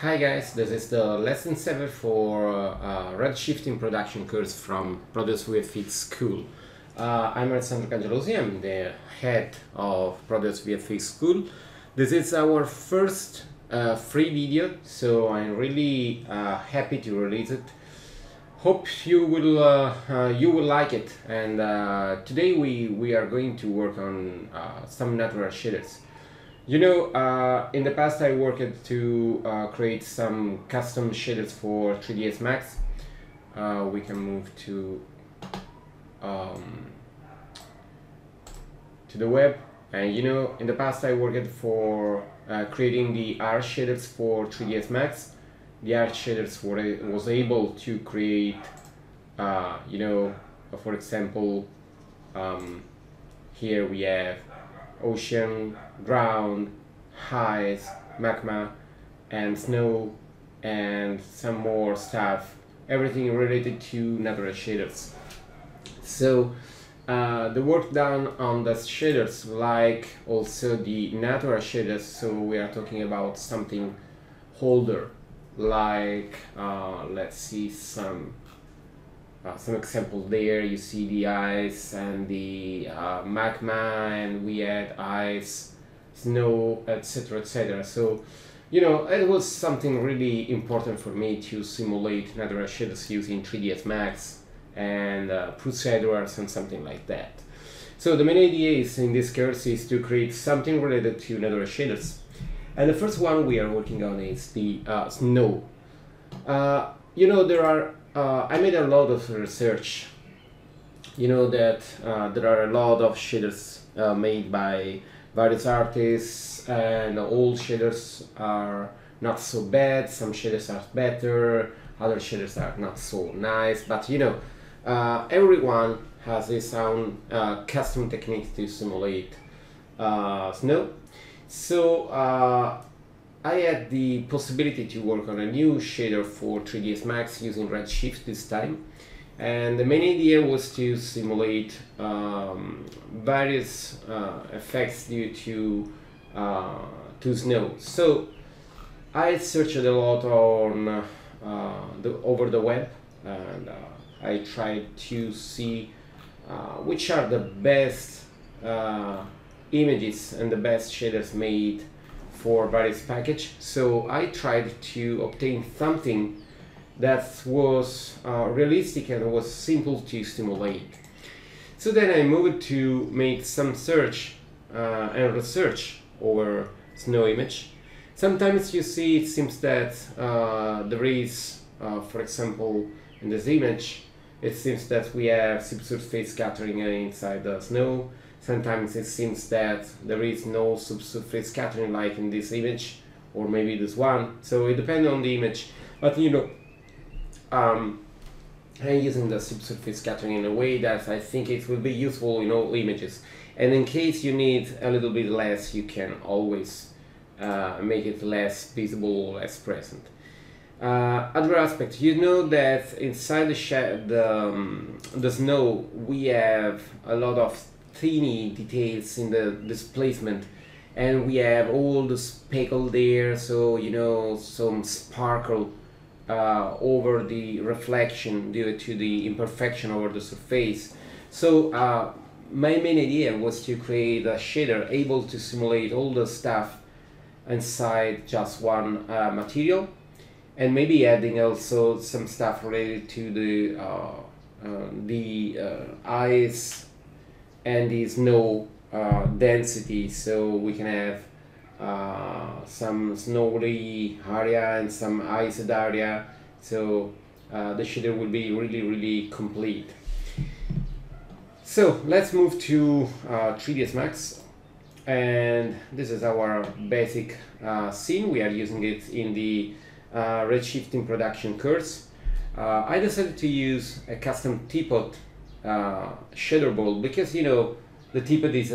Hi guys, this is the lesson 7 for Redshift in production course from Proteus VFX School. I'm Alessandro Cangelosi, I'm the head of Proteus VFX School. This is our first free video, so I'm really happy to release it. Hope you will like it. And today we are going to work on some natural shaders. You know, in the past I worked to create some custom shaders for 3ds Max. We can move to the web, and you know, in the past I worked for creating the art shaders for 3ds Max. The art shaders was able to create, you know, for example, here we have ocean, ground, ice, magma, and snow, and some more stuff, everything related to natural shaders. So the work done on the shaders, like also the natural shaders, so we are talking about something older, like let's see some example there. You see the ice and the magma, and we had ice, snow, etc, etc. So you know, it was something really important for me to simulate natural shaders using 3ds Max and procedurals and something like that. So the main idea is in this course is to create something related to natural shaders, and the first one we are working on is the snow. You know, there are I made a lot of research. You know that there are a lot of shaders made by various artists, and all shaders are not so bad. Some shaders are better, other shaders are not so nice, but you know, everyone has his own custom techniques to simulate snow. So I had the possibility to work on a new shader for 3ds Max using Redshift this time, and the main idea was to simulate various effects due to snow. So I searched a lot on over the web, and I tried to see which are the best images and the best shaders made for various package. So I tried to obtain something that was realistic and was simple to simulate. So then I moved to make some search and research over snow image. Sometimes you see it seems that there is, for example, in this image, it seems that we have subsurface scattering inside the snow. Sometimes it seems that there is no subsurface scattering, like in this image, or maybe this one. So it depends on the image. But you know, I'm using the subsurface scattering in a way that I think it will be useful in all images. And in case you need a little bit less, you can always make it less visible, less present. Other aspect, you know that inside the snow we have a lot of tiny details in the displacement, and we have all the speckle there, so you know, some sparkle over the reflection due to the imperfection over the surface. So my main idea was to create a shader able to simulate all the stuff inside just one material, and maybe adding also some stuff related to the ice and the snow density, so we can have some snowy area and some iced area, so the shader will be really complete. So let's move to 3ds Max, and this is our basic scene. We are using it in the Redshift in production course. I decided to use a custom teapot shader ball because, you know, the teapot is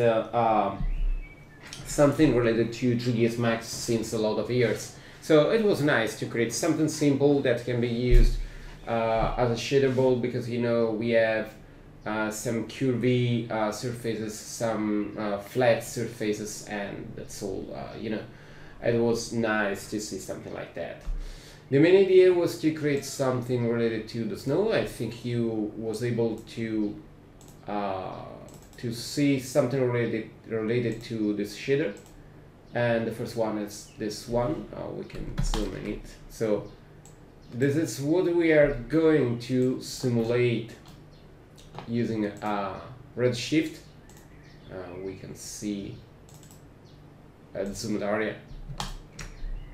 something related to 3ds Max since a lot of years. So it was nice to create something simple that can be used as a shader ball, because you know, we have some curvy surfaces, some flat surfaces, and that's all. You know, it was nice to see something like that. The main idea was to create something related to the snow. I think you was able to see something related to this shader, and the first one is this one. We can zoom in it. So this is what we are going to simulate using Redshift. We can see the zoomed area,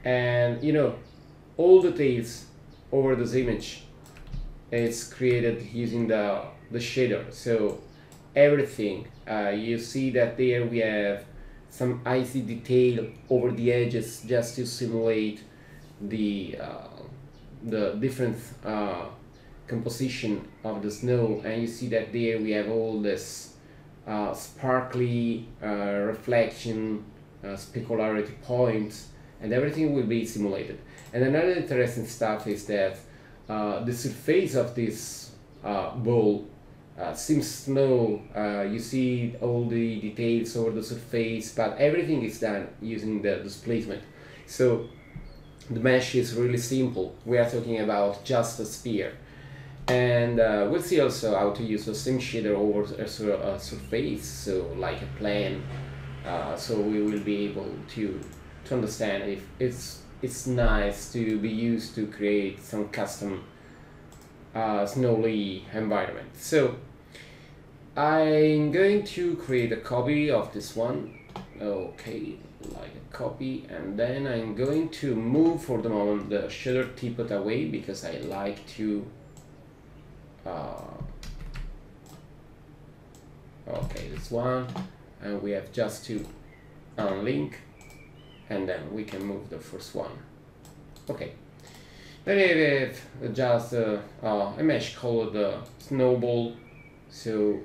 and you know, all details over this image is created using the shader. So everything, you see that there we have some icy detail over the edges just to simulate the different composition of the snow, and you see that there we have all this sparkly reflection, specularity points, and everything will be simulated. And another interesting stuff is that the surface of this ball seems snow. You see all the details over the surface, but everything is done using the displacement. So the mesh is really simple. We are talking about just a sphere. And we'll see also how to use the same shader over a surface, so like a plane. So we will be able to understand if it's nice to be used to create some custom snowy environment. So I'm going to create a copy of this one. Okay, like a copy, and then I'm going to move for the moment the shader tippet away because I like to okay, this one, and we have just to unlink, and then we can move the first one. Okay, then I have just a mesh called snowball, so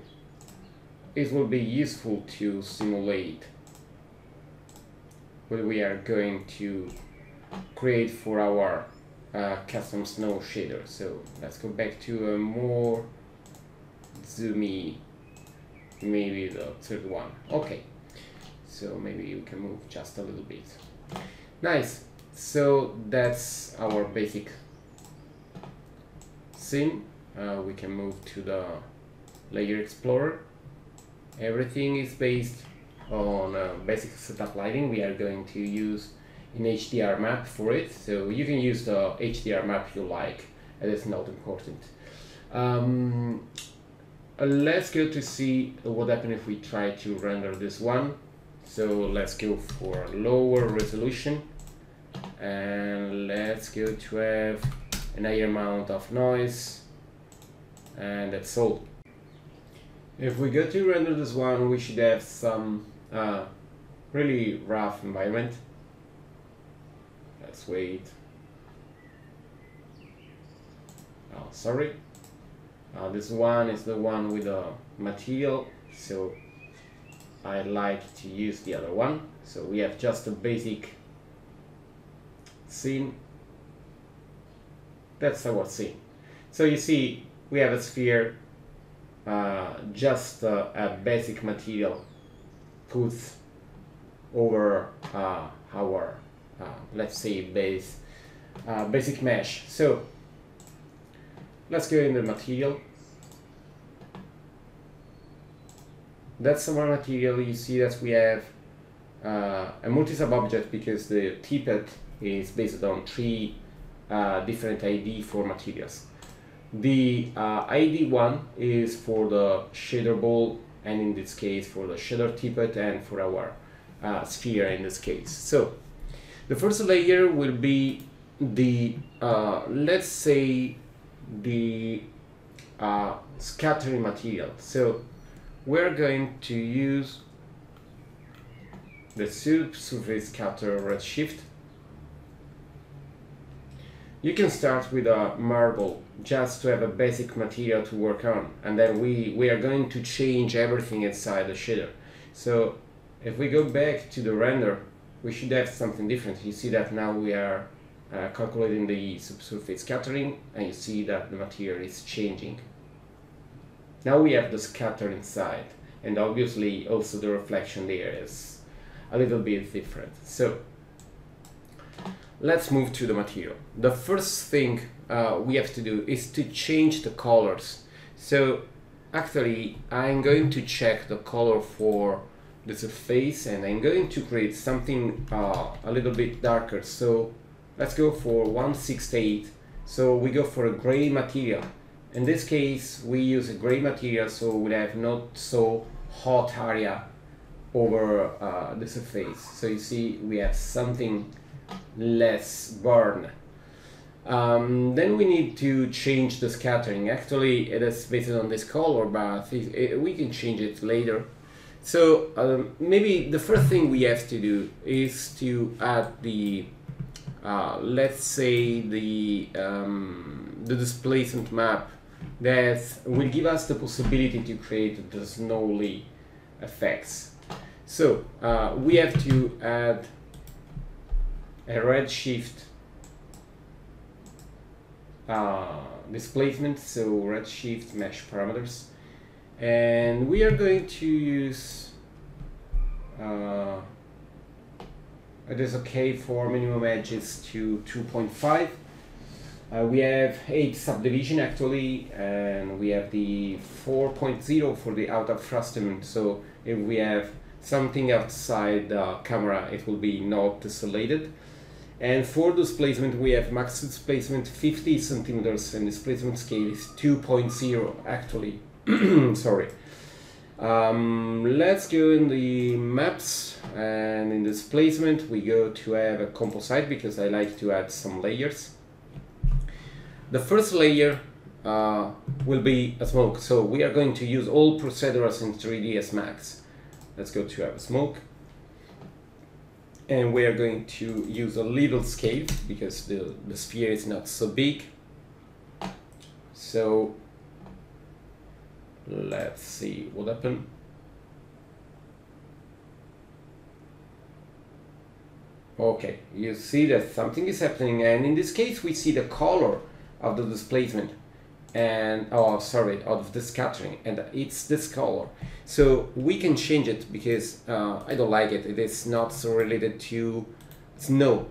it will be useful to simulate what we are going to create for our custom snow shader. So let's go back to a more zoomy, maybe the third one. Okay, so maybe you can move just a little bit. Nice. So that's our basic scene. We can move to the layer explorer. Everything is based on basic setup lighting. We are going to use an HDR map for it, so you can use the HDR map you like, it is not important. Let's go to see what happens if we try to render this one. So let's go for lower resolution, and let's go to have an higher amount of noise, and that's all. If we go to render this one, we should have some really rough environment. Let's wait. Oh, sorry. This one is the one with the material, so I like to use the other one. So we have just a basic scene. That's our scene. So you see, we have a sphere, just a basic material put over our let's say basic mesh. So let's go in the material. That's our material. You see that we have a multi-sub object because the tippet is based on 3 different ID for materials. The ID one is for the shader ball, and in this case for the shader tippet, and for our sphere in this case. So the first layer will be the let's say the scattering material. So we're going to use the subsurface scatter Redshift. You can start with a marble just to have a basic material to work on, and then we are going to change everything inside the shader. So if we go back to the render, we should have something different. You see that now we are calculating the subsurface scattering, and you see that the material is changing. Now we have the scatter inside, and obviously also the reflection there is a little bit different. So let's move to the material. The first thing we have to do is to change the colors. So actually I'm going to check the color for the surface, and I'm going to create something a little bit darker. So let's go for 168. So we go for a gray material. In this case we use a gray material, so we'll have not so hot area over the surface. So you see we have something less burn. Then we need to change the scattering. Actually it is based on this color, but we can change it later. So maybe the first thing we have to do is to add the let's say the displacement map that will give us the possibility to create the snowy effects. So we have to add a redshift displacement, so redshift mesh parameters, and we are going to use it is okay for minimum edges to 2.5. We have 8 subdivision actually, and we have the 4.0 for the out of frustament. So if we have something outside the camera, it will be not tessellated. And for displacement, we have max displacement 50 centimeters, and displacement scale is 2.0 actually. Sorry. Let's go in the maps, and in displacement we go to have a composite because I like to add some layers. The first layer will be a smoke, so we are going to use all procedurals in 3D as max. Let's go to have a smoke, and we are going to use a little scale because the sphere is not so big. So let's see what happened. Okay, you see that something is happening, and in this case we see the color of the displacement and of the scattering, and it's this color. So we can change it because I don't like it. It is not so related to snow,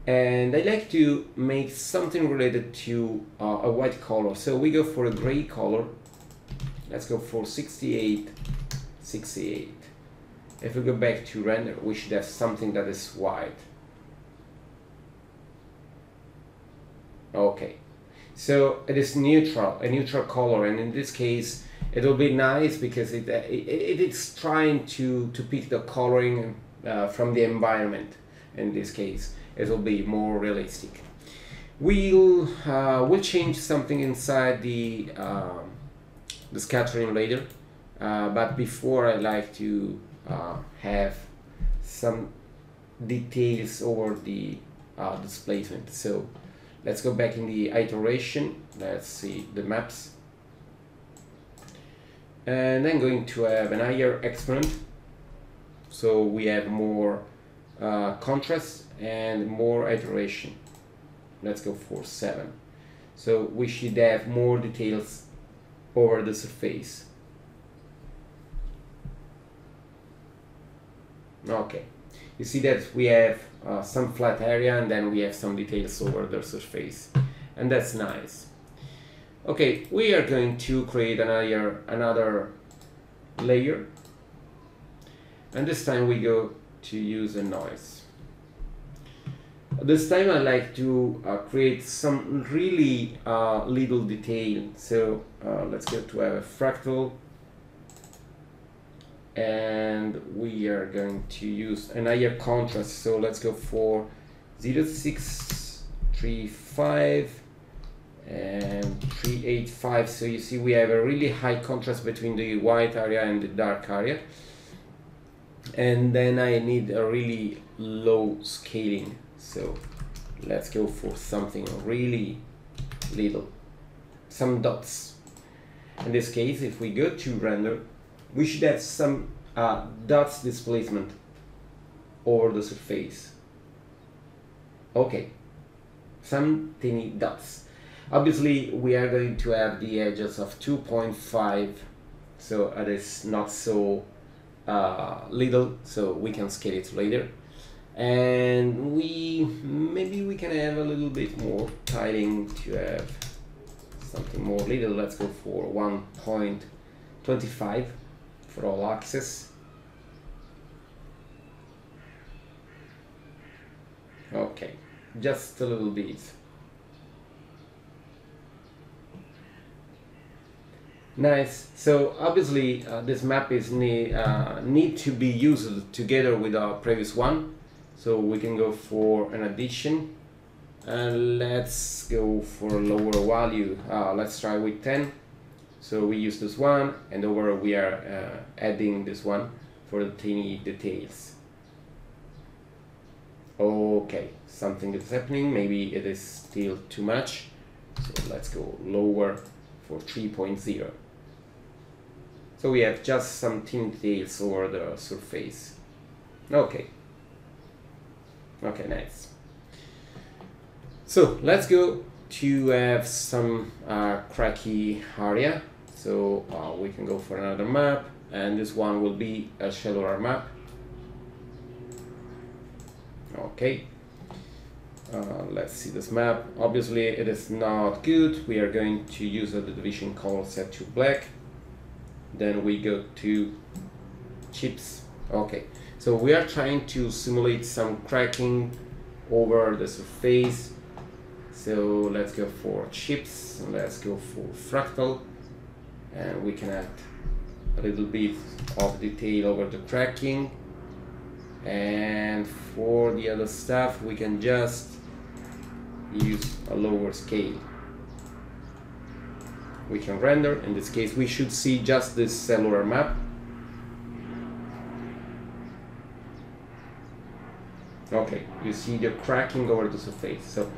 and I like to make something related to a white color. So we go for a gray color. Let's go for 68. If we go back to render, we should have something that is white. Okay, so it is neutral, a neutral color, and in this case it will be nice because it is trying to pick the coloring from the environment. In this case it will be more realistic. We'll change something inside the scattering later, but before I like to have some details over the displacement. So let's go back in the iteration. Let's see the maps, and I'm going to have an higher exponent, so we have more contrast and more iteration. Let's go for 7, so we should have more details over the surface. Okay, you see that we have some flat area, and then we have some details over the surface, and that's nice. Okay, we are going to create another layer, and this time we go to use a noise. This time I like to create some really little detail. So let's go to have a fractal, and we are going to use an higher contrast. So let's go for 0635 and 385. So you see we have a really high contrast between the white area and the dark area, and then I need a really low scaling. So let's go for something really little, some dots. In this case, if we go to render, we should have some dots displacement over the surface. Okay, some tiny dots. Obviously we are going to have the edges of 2.5, so it is not so little, so we can scale it later. and maybe we can have a little bit more tiling to have something more little. Let's go for 1.25 for all axes. Okay, just a little bit. Nice. So obviously this map is need to be used together with our previous one. So we can go for an addition, and let's go for a lower value. Let's try with 10. So we use this one, and over we are adding this one for the tiny details. Okay, something is happening. Maybe it is still too much. So let's go lower for 3.0. So we have just some thin details over the surface. Okay. Okay, nice. So let's go to have some cracky area. So we can go for another map, and this one will be a shallower map. Okay. Let's see this map. Obviously it is not good. We are going to use the division color set to black. Then we go to chips. Okay, so we are trying to simulate some cracking over the surface. So let's go for chips, and let's go for fractal, and we can add a little bit of detail over the cracking. And for the other stuff we can just use a lower scale. We can render. In this case we should see just this cellular map. Okay, you see the cracking over the surface. So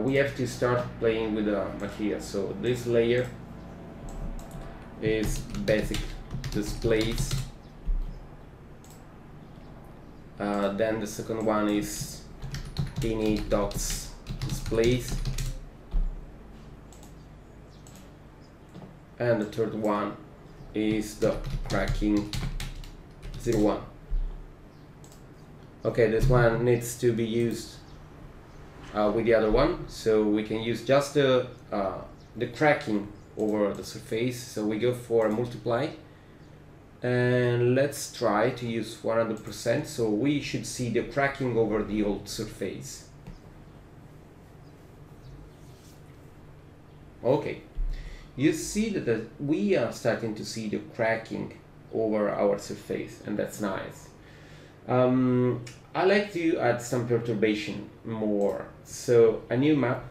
we have to start playing with the material. So this layer is basic displays. Then the second one is tiny dots displays, and the third one is the cracking 01. Okay, this one needs to be used with the other one, so we can use just the cracking over the surface. So we go for a multiply, and let's try to use 100%, so we should see the cracking over the old surface. Okay, you see that we are starting to see the cracking over our surface, and that's nice. I like to add some perturbation more, so a new map,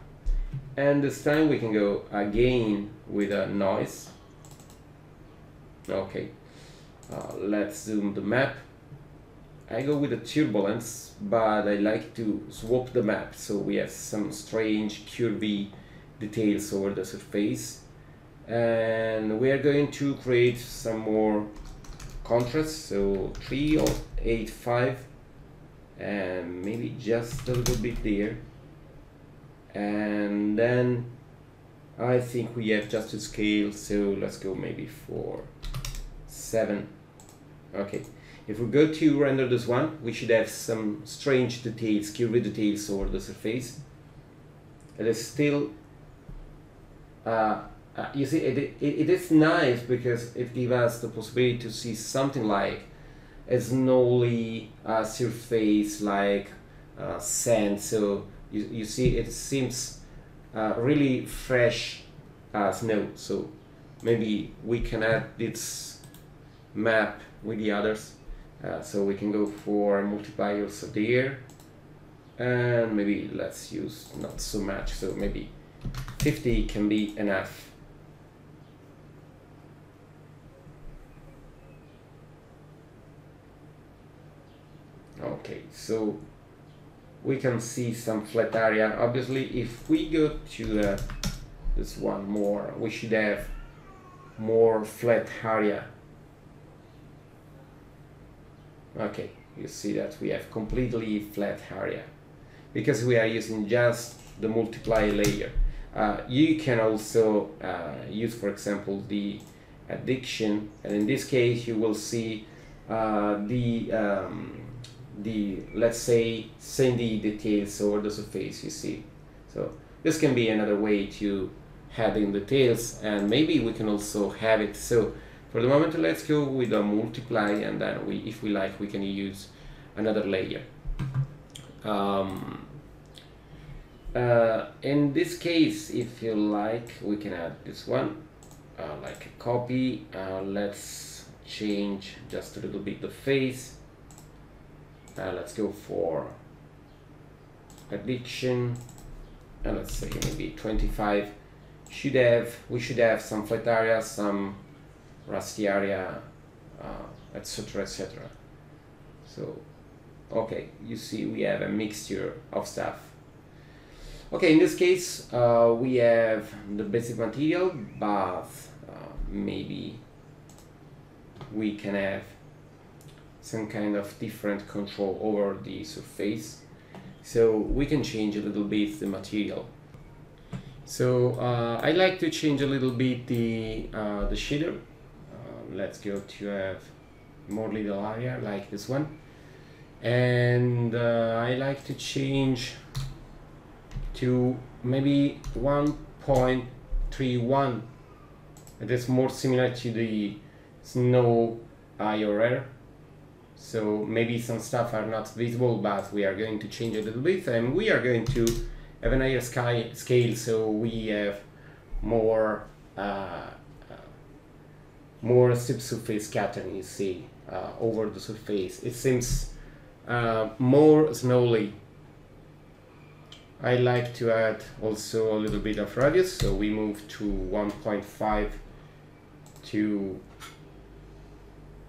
and this time we can go again with a noise. Okay. Let's zoom the map. I go with the turbulence, but I like to swap the map, so we have some strange curvy details over the surface, and we are going to create some more contrast, so 385, and maybe just a little bit there, and then I think we have just to scale, so let's go maybe for 7. Okay, if we go to render this one, we should have some strange details, curvy details over the surface. It is still, you see, it is nice because it gives us the possibility to see something like a snowy surface, like sand. So you see, it seems really fresh snow. So maybe we can add this map with the others, so we can go for multiply also there, and maybe let's use not so much, so maybe 50 can be enough. Okay, so we can see some flat area. Obviously if we go to this one more, we should have more flat area. Okay, you see that we have completely flat area because we are using just the multiply layer. You can also use, for example, the addition, and in this case you will see the the, let's say, sandy details over the surface, you see. So this can be another way to add in details, and maybe we can also have it. So for the moment, let's go with a multiply, and then if we like, we can use another layer. In this case, if you like, we can add this one, like a copy. Let's change just a little bit the face. Let's go for addiction, and let's say maybe 25. We should have some flat area, some rusty area, etc, etc. So okay, you see we have a mixture of stuff. Okay, in this case we have the basic material, but maybe we can have some kind of different control over the surface, so we can change a little bit the material. So I like to change a little bit the shader. Let's go to have more little area like this one, and I like to change to maybe 1.31. It is more similar to the snow IRR. So maybe some stuff are not visible, but we are going to change a little bit, and we are going to have an higher scale, so we have more more subsurface scattering, you see, over the surface. It seems more snowy. I like to add also a little bit of radius, so we move to 1.5 to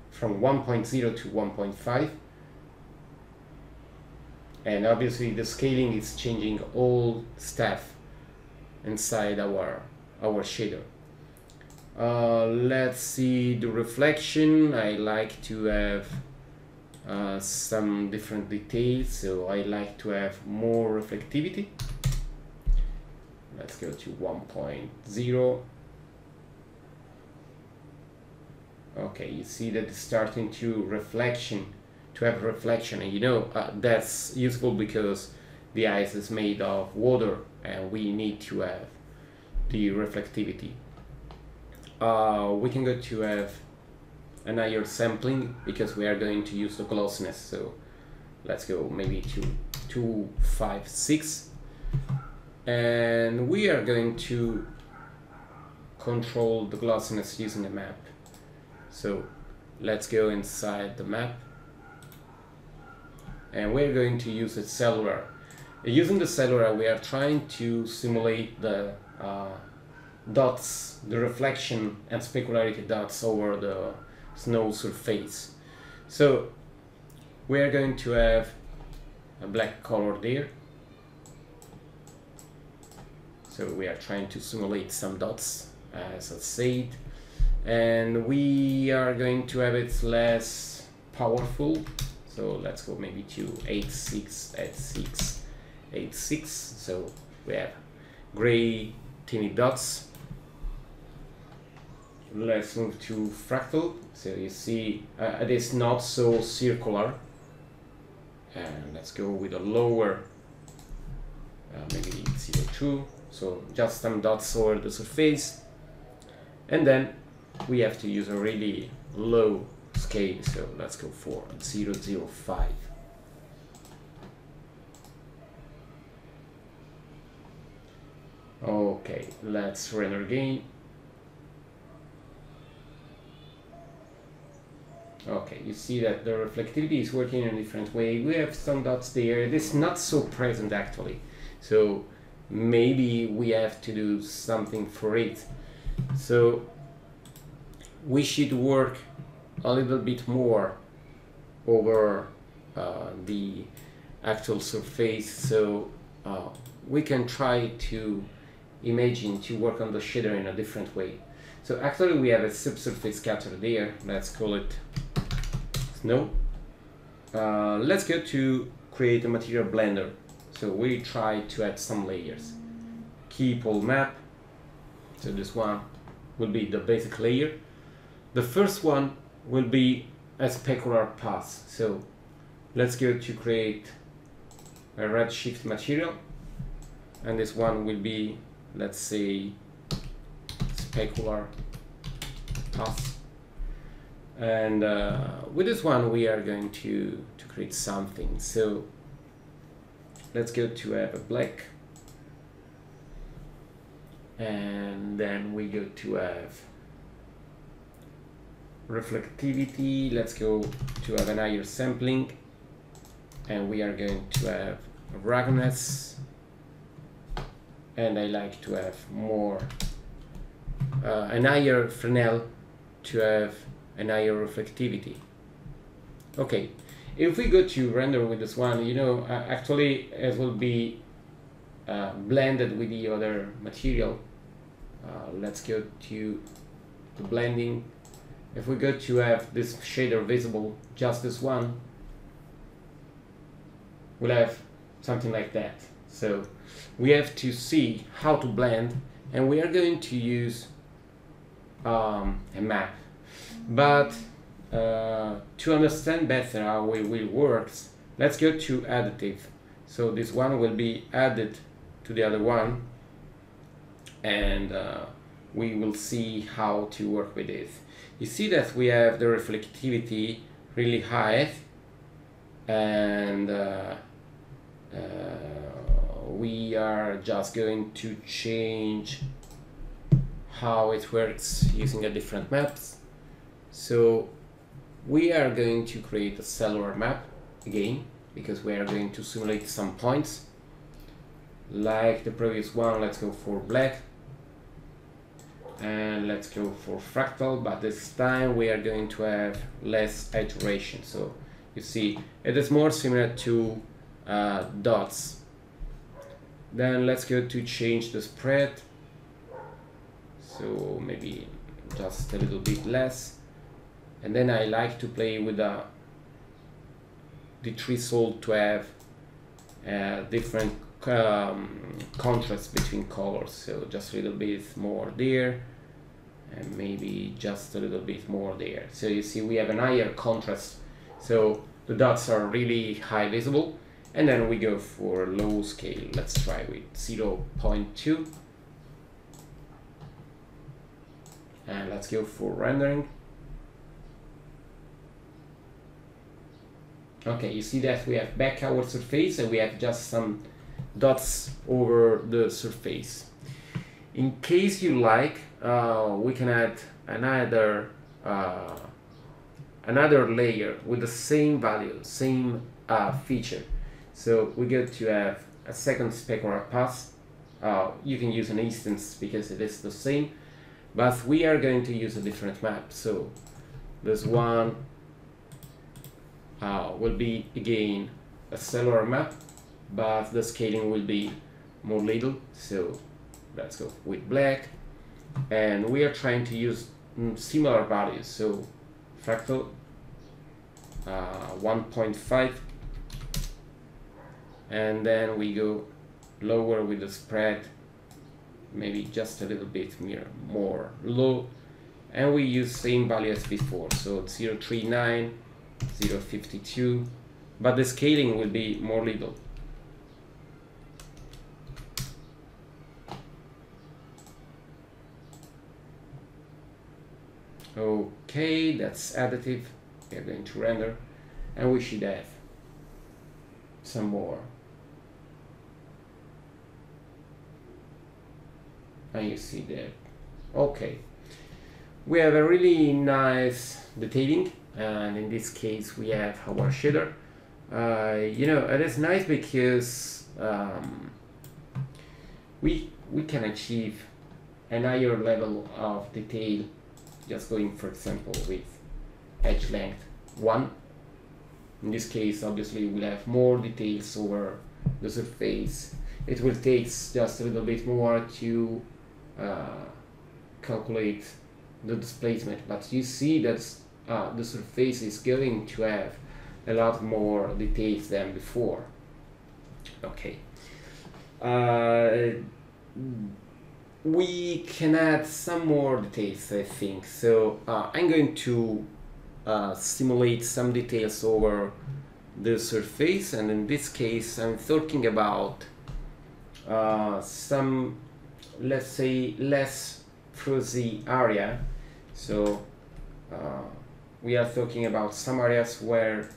from 1.0 to 1.5, and obviously the scaling is changing all stuff inside our shader. Let's see the reflection. I like to have some different details, so I like to have more reflectivity. Let's go to 1.0. Okay, you see that it's starting to have reflection, and you know that's useful because the ice is made of water and we need to have the reflectivity. We can go to have an higher sampling because we are going to use the glossiness, so let's go maybe to 256, and we are going to control the glossiness using a map. So let's go inside the map, and we're going to use a cellular. Using the cellular, we are trying to simulate the dots, the reflection and specularity dots over the snow surface. So we are going to have a black color there. So we are trying to simulate some dots, as I said, and we are going to have it less powerful. So let's go maybe to 86, 86, 86. So we have gray teeny dots. Let's move to Fractal. So you see it is not so circular, and let's go with a lower, maybe 0.2, so just some dots over the surface, and then we have to use a really low scale, so let's go for 0.05. Okay, let's render again. Okay, you see that the reflectivity is working in a different way. We have some dots there. It is not so present actually, so maybe we have to do something for it. So we should work a little bit more over the actual surface, so we can try to imagine to work on the shader in a different way. So actually we have a subsurface scatter there. Let's call it snow. Let's go to create a material blender. So we try to add some layers. Keep all map. So this one will be the basic layer. The first one will be a specular path. So Let's go to create a redshift material, and this one will be, let's say, specular path. And with this one we are going to create something. So let's go to have a black, and then we go to have reflectivity. Let's go to have an higher sampling, and we are going to have ruggedness, and I like to have more an higher Fresnel to have an higher reflectivity. Okay, if we go to render with this one, you know, actually it will be blended with the other material. Let's go to blending. If we go to have this shader visible, just this one, we'll have something like that. So we have to see how to blend, and we are going to use a map. But to understand better how it will works, let's go to additive. So this one will be added to the other one, and we will see how to work with it. You see that we have the reflectivity really high, and we are just going to change how it works using a different maps. So we are going to create a cellular map again, because we are going to simulate some points. Like the previous one, let's go for black, and let's go for fractal, but this time we are going to have less iteration. So you see it is more similar to dots. Then let's go to change the spread, so maybe just a little bit less. And then I like to play with the threshold to have different contrast between colors. So just a little bit more there, and maybe just a little bit more there. So you see we have an higher contrast, so the dots are really high visible. And then we go for low scale. Let's try with 0.2, and let's go for rendering. Okay, you see that we have back our surface, and we have just some dots over the surface. In case you like, we can add another layer with the same value, same feature. So we go to have a second specular path. You can use an instance because it is the same, but we are going to use a different map. So this one will be again a cellular map, but the scaling will be more little. So let's go with black, and we are trying to use similar values. So fractal 1.5, and then we go lower with the spread, maybe just a little bit more low, and we use same value as before, so 0.39, 0.52, but the scaling will be more little. Okay, that's additive. We are going to render, and we should have some more. And you see that. Okay, we have a really nice detailing, and in this case we have our shader. You know, it is nice because we can achieve a higher level of detail just going, for example, with edge length 1. In this case, obviously, we'll have more details over the surface. It will take just a little bit more to calculate the displacement, but you see that the surface is going to have a lot more details than before. Okay. We can add some more details, I think. So I'm going to simulate some details over the surface, and in this case I'm talking about some, let's say, less fuzzy area. So we are talking about some areas where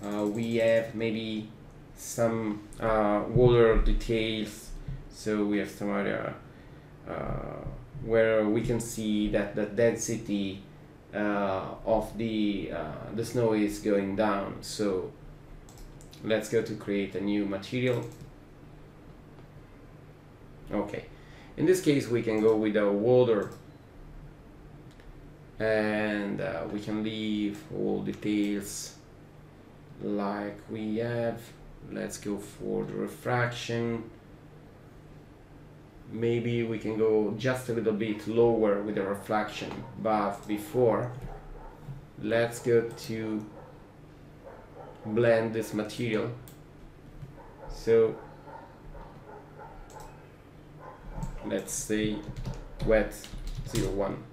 we have maybe some water details. So we have some area where we can see that the density of the snow is going down. So let's go to create a new material. Okay, in this case we can go with a water, and we can leave all details like we have. Let's go for the refraction. Maybe we can go just a little bit lower with the refraction, but before, let's go to blend this material. So let's say wet 01.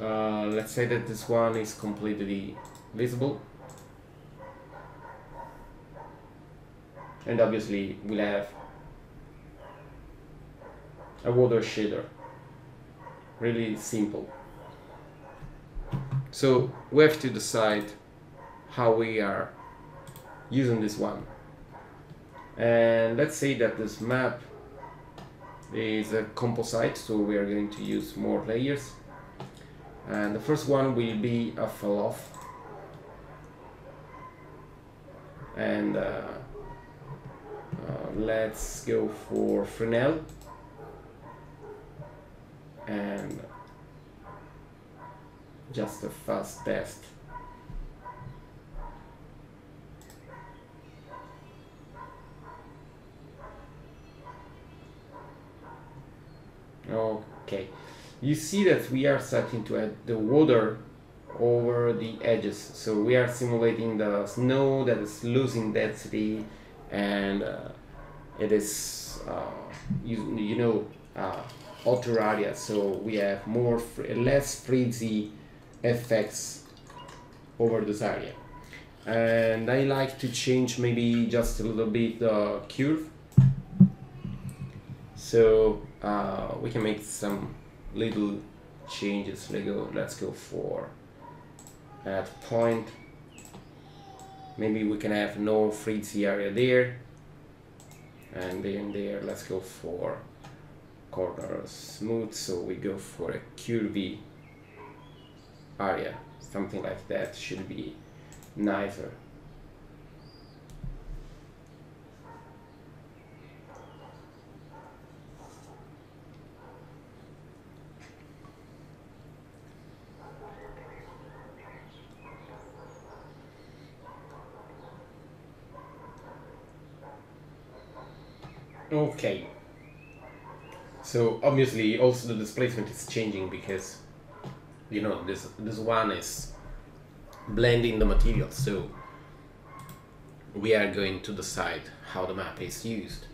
Let's say that this one is completely visible, and obviously we'll have a water shader. Really simple. So we have to decide how we are using this one. And let's say that this map is a composite, so we are going to use more layers. And the first one will be a fall off. And let's go for Fresnel. And just a fast test. Okay, you see that we are starting to add the water over the edges, so we are simulating the snow that is losing density, and it is outer area, so we have less frizzy effects over this area. And I like to change maybe just a little bit the curve, so we can make some little changes. Let's go for at point. Maybe we can have no frizzy area there, and then there let's go for corner smooth, so we go for a curvy area, something like that should be nicer. Okay, so obviously also the displacement is changing, because this one is blending the material, so we are going to decide how the map is used,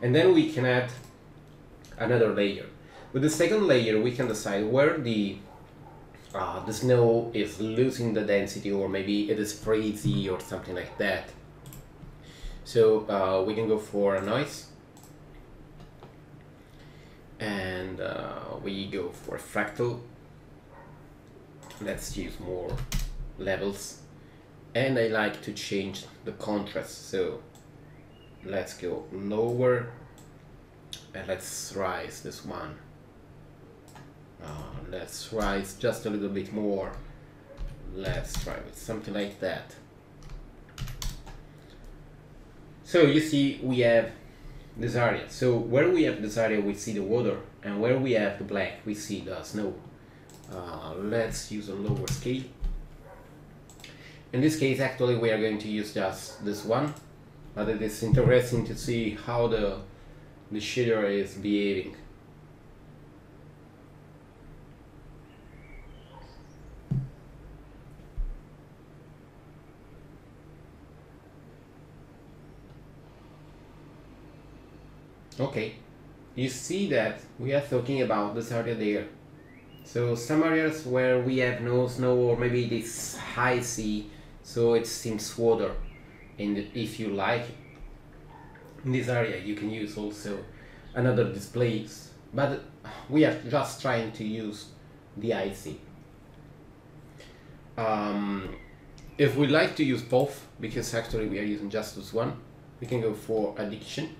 and then we can add another layer. With the second layer we can decide where the snow is losing the density, or maybe it is frizzy or something like that. So we can go for a noise, and we go for fractal. Let's use more levels, and I like to change the contrast, so let's go lower, and let's rise this one. Let's rise just a little bit more. Let's try with something like that. So you see we have this area. So where we have this area we see the water, and where we have the black we see the snow. Let's use a lower scale. In this case actually we are going to use just this one, but it is interesting to see how the shader is behaving. Okay, you see that we are talking about this area there. So some areas where we have no snow or maybe this high sea, so it seems water. And if you like in this area, you can use also another displays, but we are just trying to use the IC. If we like to use both, because actually we are using just this one, we can go for addiction.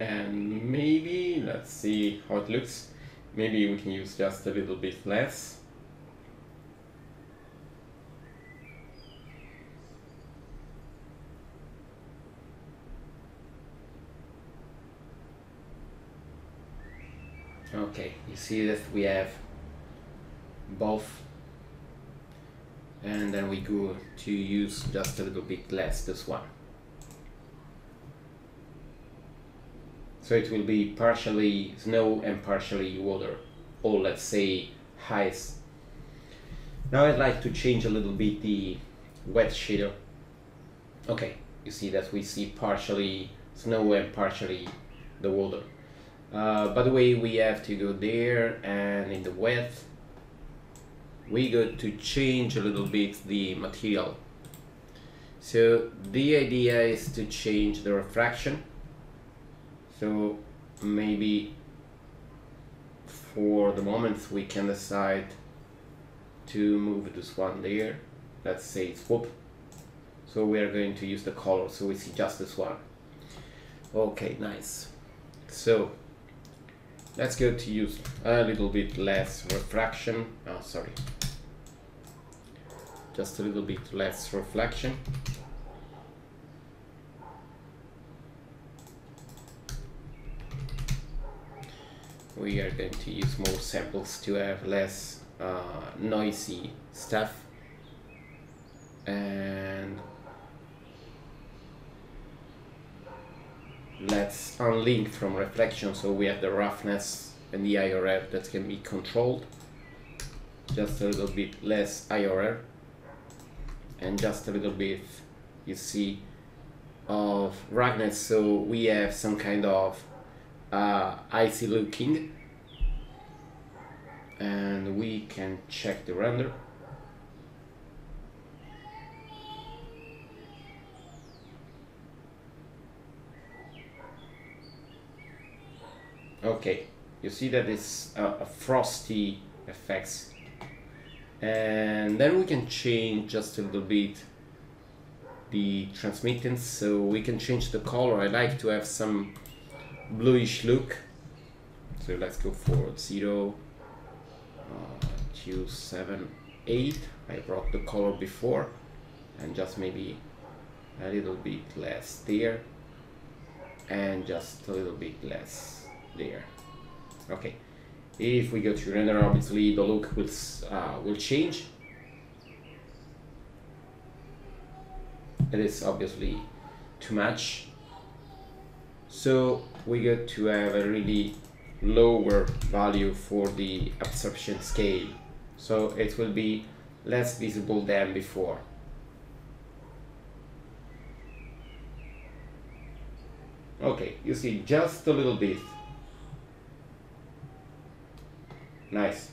And maybe, let's see how it looks, maybe we can use just a little bit less. Okay, you see that we have both, and then we go to use just a little bit less this one. So it will be partially snow and partially water, or let's say ice. Now I'd like to change a little bit the wet shader. Okay, you see that we see partially snow and partially the water. By the way, we have to go there, and in the wet we go to change a little bit the material. So the idea is to change the refraction. So maybe for the moment we can decide to move this one there. Let's say swoop. So we are going to use the color, so we see just this one. Okay, nice. So let's go to use a little bit less refraction. Oh, sorry. Just a little bit less reflection. We are going to use more samples to have less noisy stuff. And let's unlink from reflection, so we have the roughness and the IRR that can be controlled. Just a little bit less IRR, and just a little bit, you see, of ruggedness, so we have some kind of icy looking. And we can check the render. Okay, you see that it's a frosty effects, and then we can change just a little bit the transmittance, so we can change the color. I like to have some bluish look, so let's go for 0 278. I brought the color before, and just maybe a little bit less there, and just a little bit less there. Okay, if we go to render, obviously the look will change. It is obviously too much, so we got to have a really lower value for the absorption scale, so it will be less visible than before. Okay, you see just a little bit. Nice.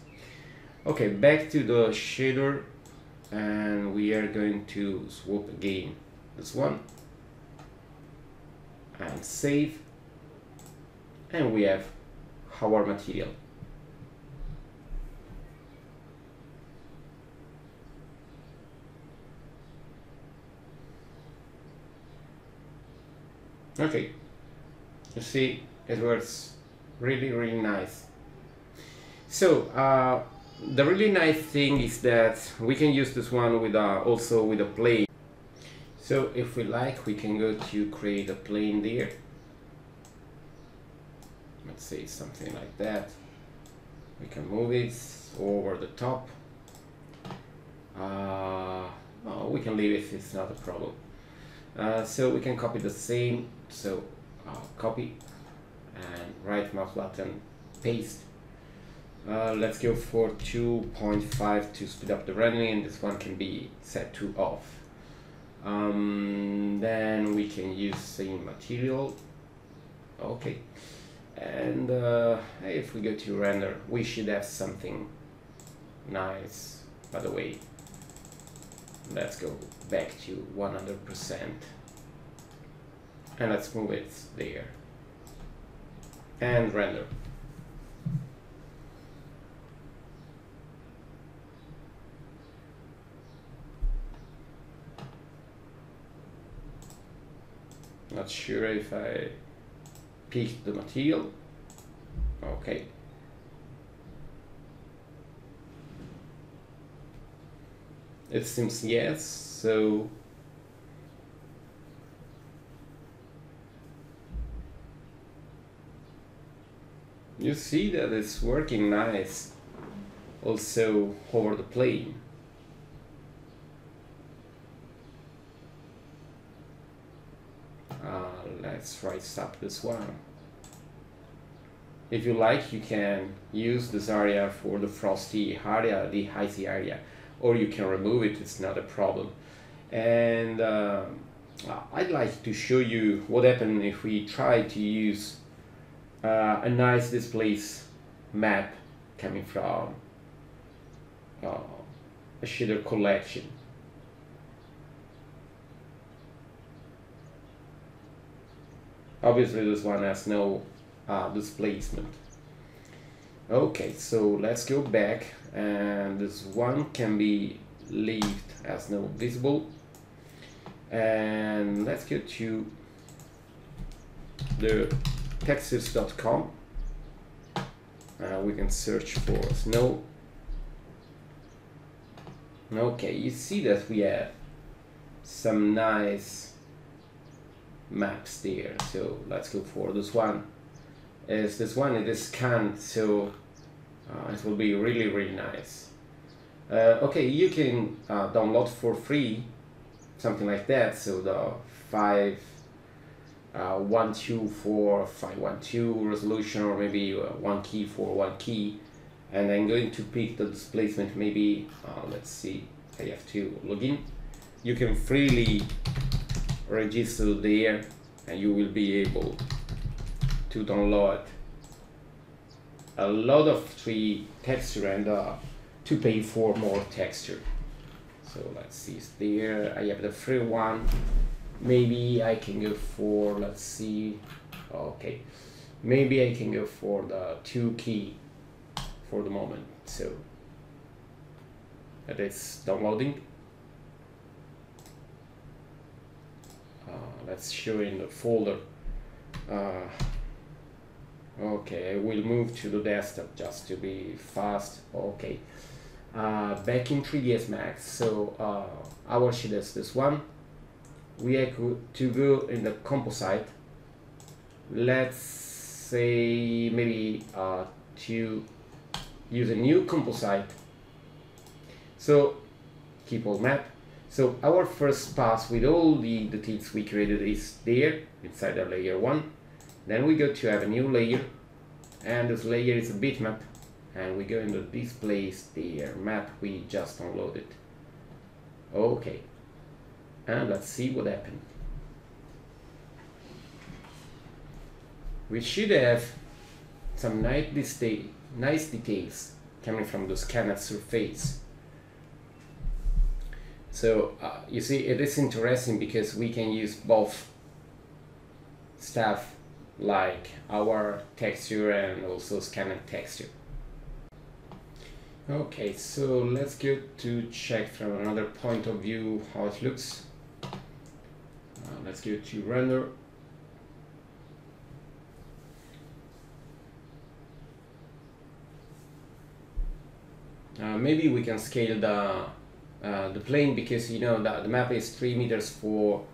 Okay, back to the shader, and we are going to swap again this one and save, and we have our material. Okay, you see it works really nice. So the really nice thing is that we can use this one with also with a plane. So if we like, we can go to create a plane there. Let's say something like that. We can move it over the top. We can leave it, it's not a problem. So we can copy the same, so copy and right mouse button, paste. Let's go for 2.5 to speed up the rendering, and this one can be set to off. Then we can use same material. Okay, And if we go to render, we should have something nice. By the way, let's go back to 100% and let's move it there and render. Not sure if I picked the material. Okay. It seems yes, so you see that it's working nice also over the plane. Let's right stop this one. If you like, you can use this area for the frosty area, the icy area, or you can remove it, it's not a problem. And I'd like to show you what happens if we try to use a nice displace map coming from a shader collection. Obviously this one has no displacement. Okay, so let's go back, and this one can be left as no visible, and let's go to the textures.com. We can search for snow. Okay, you see that we have some nice maps there, so let's go for this one. As this one it is scanned, so it will be really nice. Okay, you can download for free something like that, so the 512 resolution, or maybe one key for one key, and I'm going to pick the displacement. Maybe let's see, I have to log in. You can freely register there and you will be able to download a lot of 3D texture and to pay for more texture. So let's see, it's there. I have the free one. Maybe I can go for, let's see, okay, maybe I can go for the 2 key for the moment. So that is downloading. Let's show in the folder. Okay, I will move to the desktop just to be fast. Okay, back in 3ds Max. So our sheet is this one. We have to go in the composite. Let's say maybe to use a new composite. So keep all map. So our first pass with all the details we created is there inside the layer 1. Then we go to have a new layer, and this layer is a bitmap, and we go into displace the map we just downloaded. Okay, and let's see what happened. We should have some nice details coming from the scanned surface. So you see, it is interesting because we can use both stuff like our texture and also scanned texture. Okay, so let's go to check from another point of view how it looks. Let's go to render. Maybe we can scale the plane, because you know that the map is 3 meters for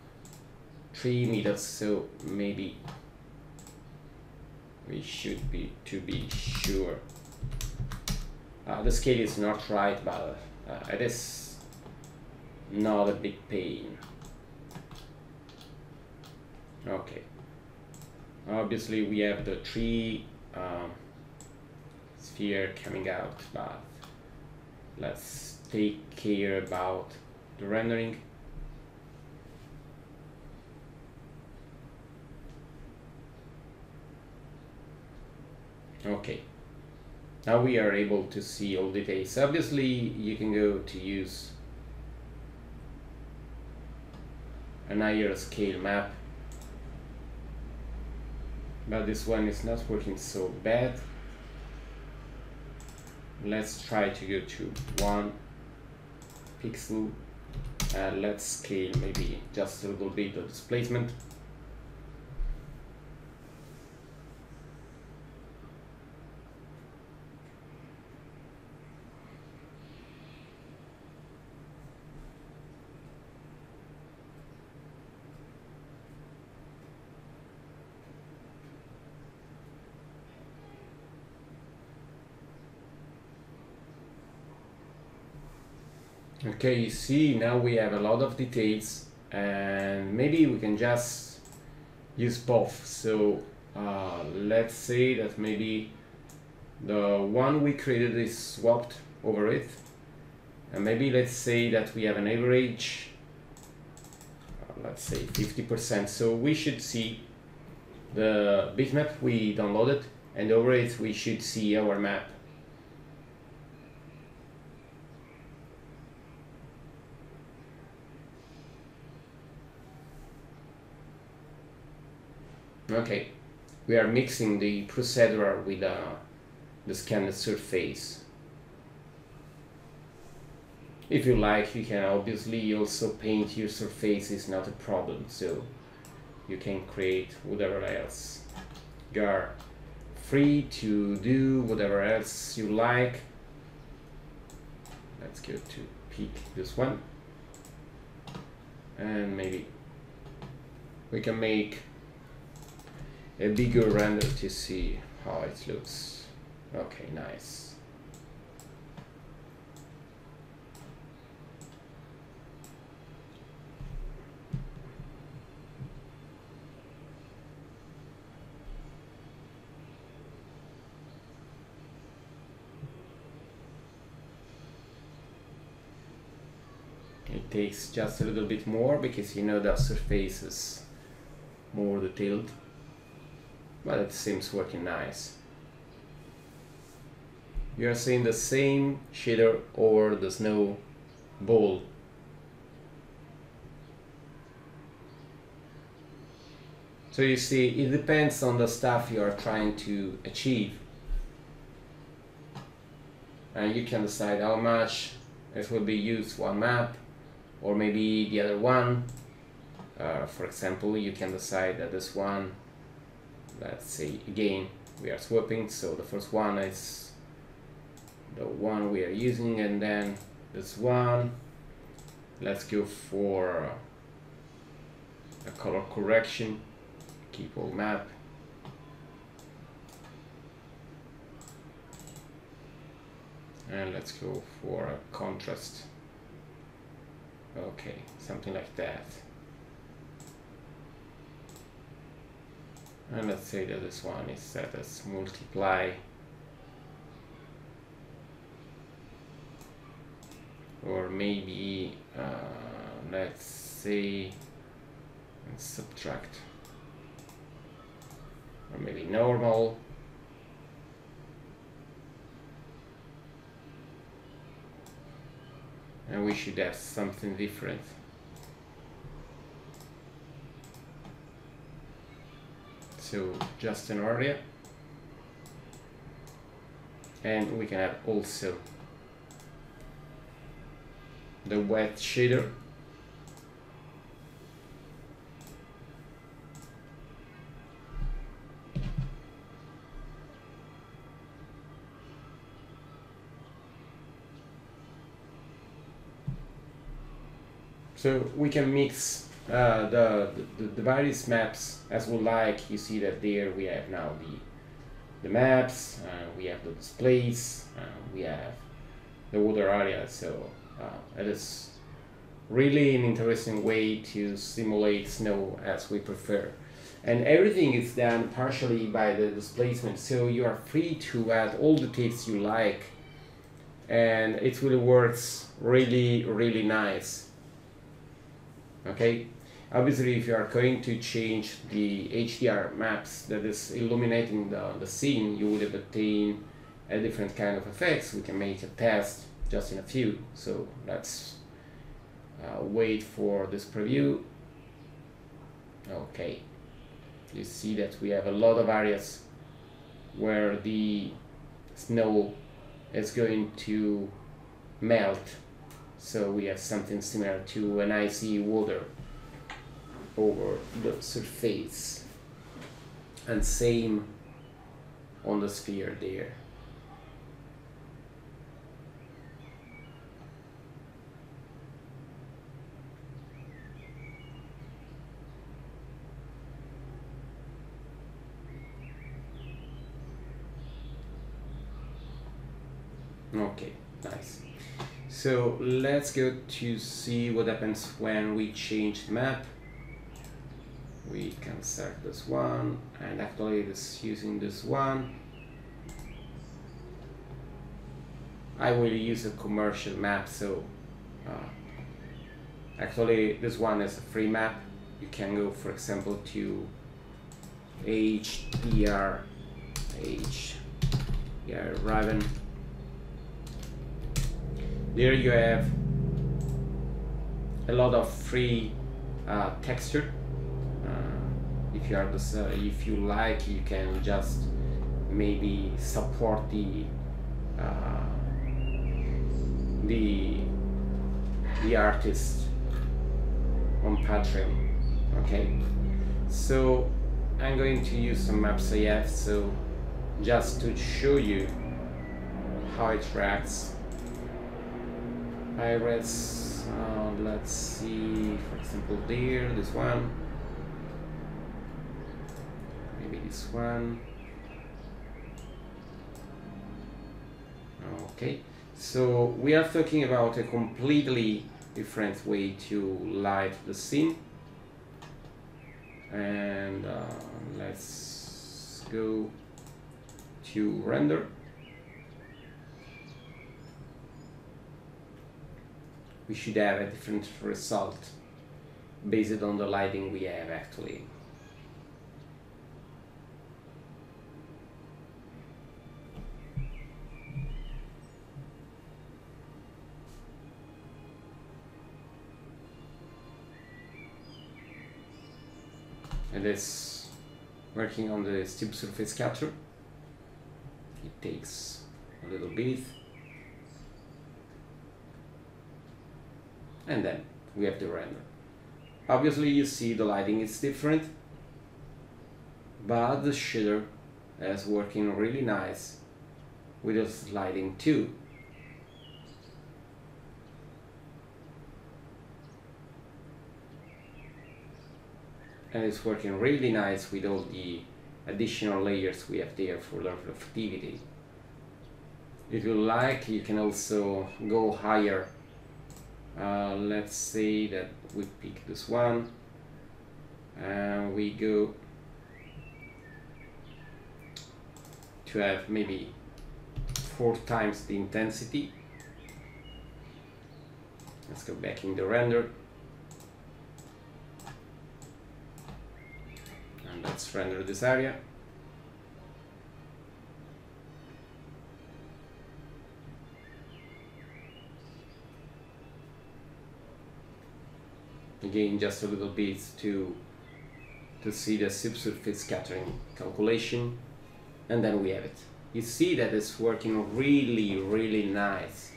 3 meters, so maybe we should be to be sure. The scale is not right, but it is not a big pain. Okay, obviously we have the 3 sphere coming out, but let's take care about the rendering. Okay, now we are able to see all details. Obviously you can go to use an higher scale map, but this one is not working so bad. Let's try to go to 1 pixel and let's scale maybe just a little bit of displacement. Okay, you see now we have a lot of details, and maybe we can just use both. So let's say that maybe the one we created is swapped over it, and maybe let's say that we have an average, let's say 50%. So we should see the bitmap we downloaded, and over it we should see our map. Okay, we are mixing the procedural with the scanned surface. If you like, you can obviously also paint your surface, is not a problem, so you can create whatever else. You are free to do whatever else you like. Let's go to pick this one, and maybe we can make a bigger render to see how it looks. Okay, nice. It takes just a little bit more because you know that surface is more detailed, but it seems working nice. You are seeing the same shader over the snow ball. So you see, it depends on the stuff you are trying to achieve, and you can decide how much it will be used one map or maybe the other one. For example, you can decide that this one, let's say again we are swapping, so the first one is the one we are using, and then this one, let's go for a color correction, keep all map, and let's go for a contrast. Okay, something like that. And let's say that this one is set as multiply, or maybe let's say subtract, or maybe normal, and we should have something different. So just an area, and we can have also the wet shader, so we can mix the various maps as we like. You see that there we have now the maps, we have the displays, we have the water area. So it is really an interesting way to simulate snow as we prefer, and everything is done partially by the displacement, so you are free to add all the details you like, and it really works really nice. Okay, Obviously, if you are going to change the HDR maps that is illuminating the scene, you would have obtained a different kind of effects. We can make a test just in a few. So let's wait for this preview. Okay, you see that we have a lot of areas where the snow is going to melt. So we have something similar to an icy water over the surface, and same on the sphere there. Okay, nice. So let's go to see what happens when we change the map. We can select this one, and actually this using this one. I will use a commercial map, so actually this one is a free map. You can go, for example, to HDRI. There you have a lot of free texture. If you like, you can just maybe support the artist on Patreon. Okay, so I'm going to use some maps I have, so just to show you how it reacts. Iris, let's see, for example, this one, maybe this one. Okay, so we are talking about a completely different way to light the scene, and let's go to render. We should have a different result based on the lighting we have actually. And it's working on the steep surface capture. It takes a little bit. And then we have the render. Obviously you see the lighting is different, but the shader is working really nice with this lighting too. And it's working really nice with all the additional layers we have there for the reflectivity. If you like, you can also go higher. Let's say that we pick this one and we go to have maybe 4 times the intensity. Let's go back in the render and let's render this area. Again, just a little bit to see the subsurface scattering calculation, and then we have it. You see that it's working really nice.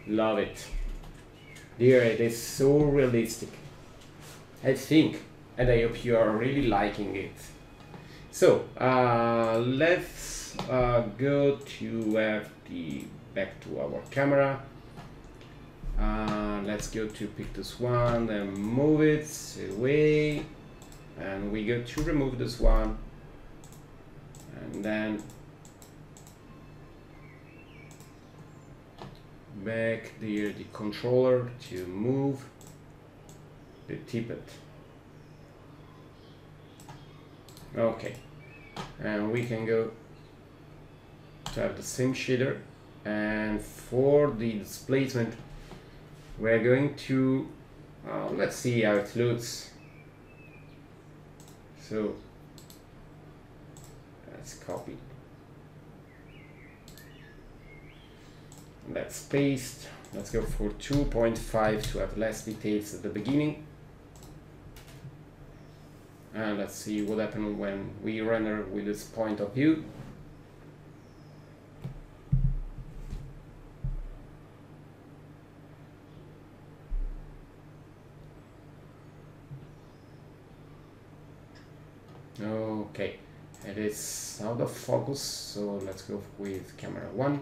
Love it. There, it is so realistic, I think, and I hope you are really liking it. So let's go to have the back to our camera. Let's go to pick this one, then move it away, and we go to remove this one, and then back there the controller to move the tippet. Okay, and we can go to have the same shader, and for the displacement we're going to let's see how it looks So let's copy. Let's paste. Let's go for 2.5 to have less details at the beginning. And let's see what happens when we render with this point of view. Okay, it is out of focus, so let's go with camera 1.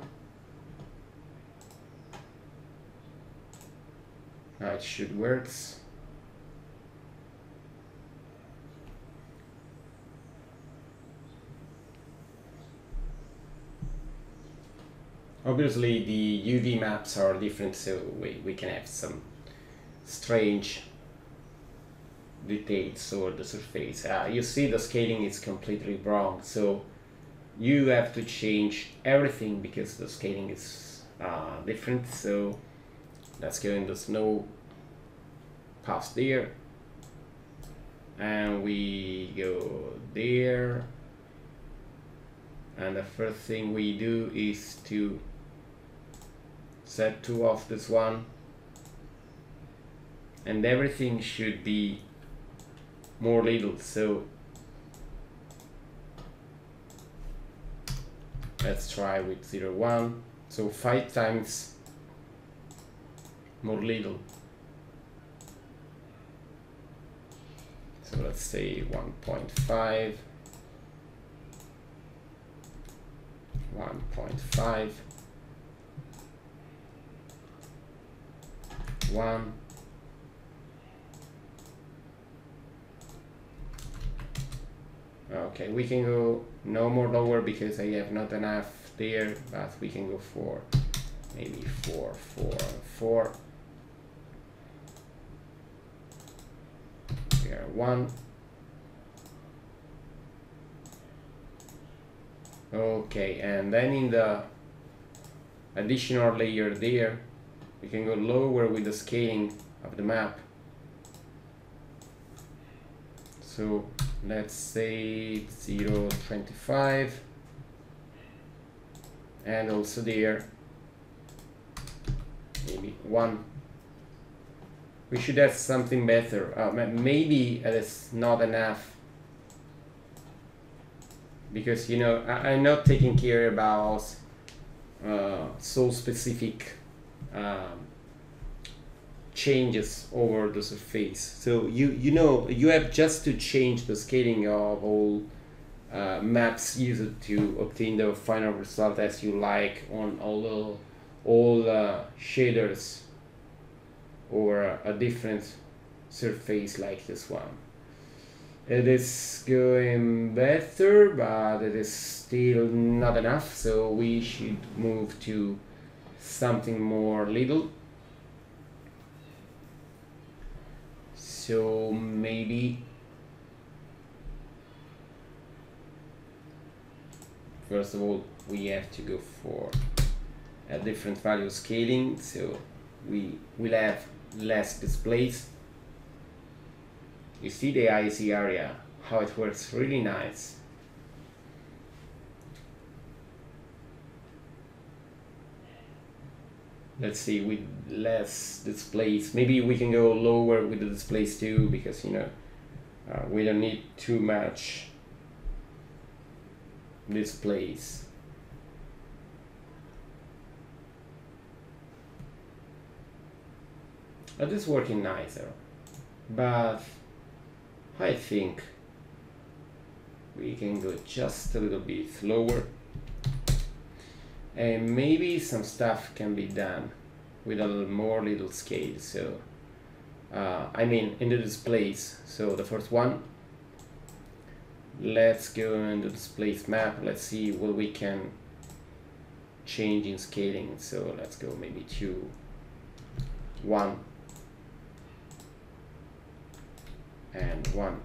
Now it should work. Obviously the UV maps are different, so we can have some strange details over the surface. You see the scaling is completely wrong, so you have to change everything because the scaling is different. So let's go in the snow past there, and we go there, and the first thing we do is to set to off this one, and everything should be more little. So let's try with 0.1, so 5 times more little. So let's say 1.5, 1.5, 1. Okay, we can go no more lower because I have not enough there, but we can go for maybe 4, 4, 4. We are 1. Okay, and then in the additional layer there, we can go lower with the scaling of the map. So let's say 0.25, and also there maybe 1. We should have something better. Maybe it is not enough, because, you know, I'm not taking care about so specific changes over the surface. So you know, you have just to change the scaling of all maps used to obtain the final result as you like on all shaders or a different surface like this one. It is going better, but it is still not enough, so we should move to something more little. So maybe first of all we have to go for a different value scaling, so we will have less displays. You see the IC area, how it works really nice. Let's see, with less displays, maybe we can go lower with the displays too, because, you know, we don't need too much displays. That is working nicer, but I think we can go just a little bit lower, and maybe some stuff can be done with a little more little scale. So I mean in the displays. So the first one, let's go in the displays map. Let's see what we can change in scaling. So let's go maybe to 1 and 1.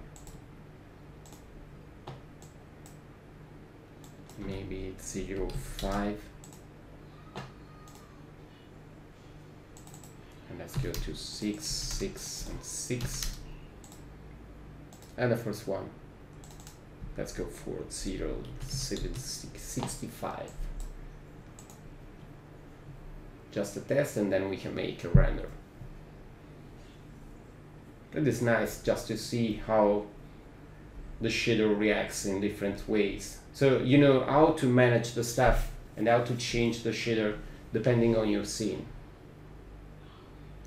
Maybe it's 0.5, and let's go to 6, 6, and 6, and the first one Let's go for 0.765. Just a test, and then we can make a render. It is nice just to see how the shader reacts in different ways. So you know how to manage the stuff and how to change the shader depending on your scene.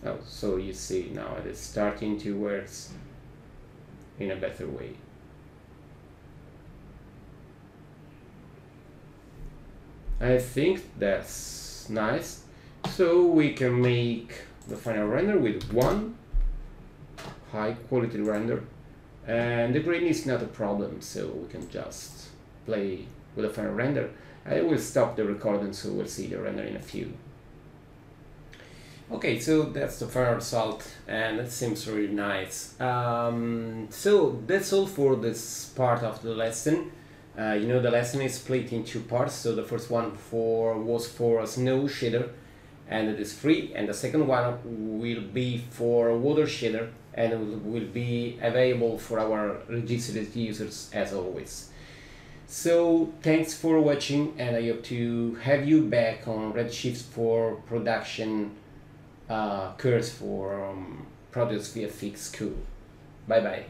Oh, so you see now it is starting to work in a better way. I think that's nice. So we can make the final render with one high quality render, and the grain is not a problem, so we can just play with the final render. I will stop the recording, so we'll see the render in a few. Okay, so that's the final result, and it seems really nice. So that's all for this part of the lesson. You know, the lesson is split in two parts. So the first one was for a snow shader, and it is free, and the second one will be for a water shader, and it will be available for our registered users as always. So thanks for watching, and I hope to have you back on Redshift for production course for Proteus VFX School. Bye bye.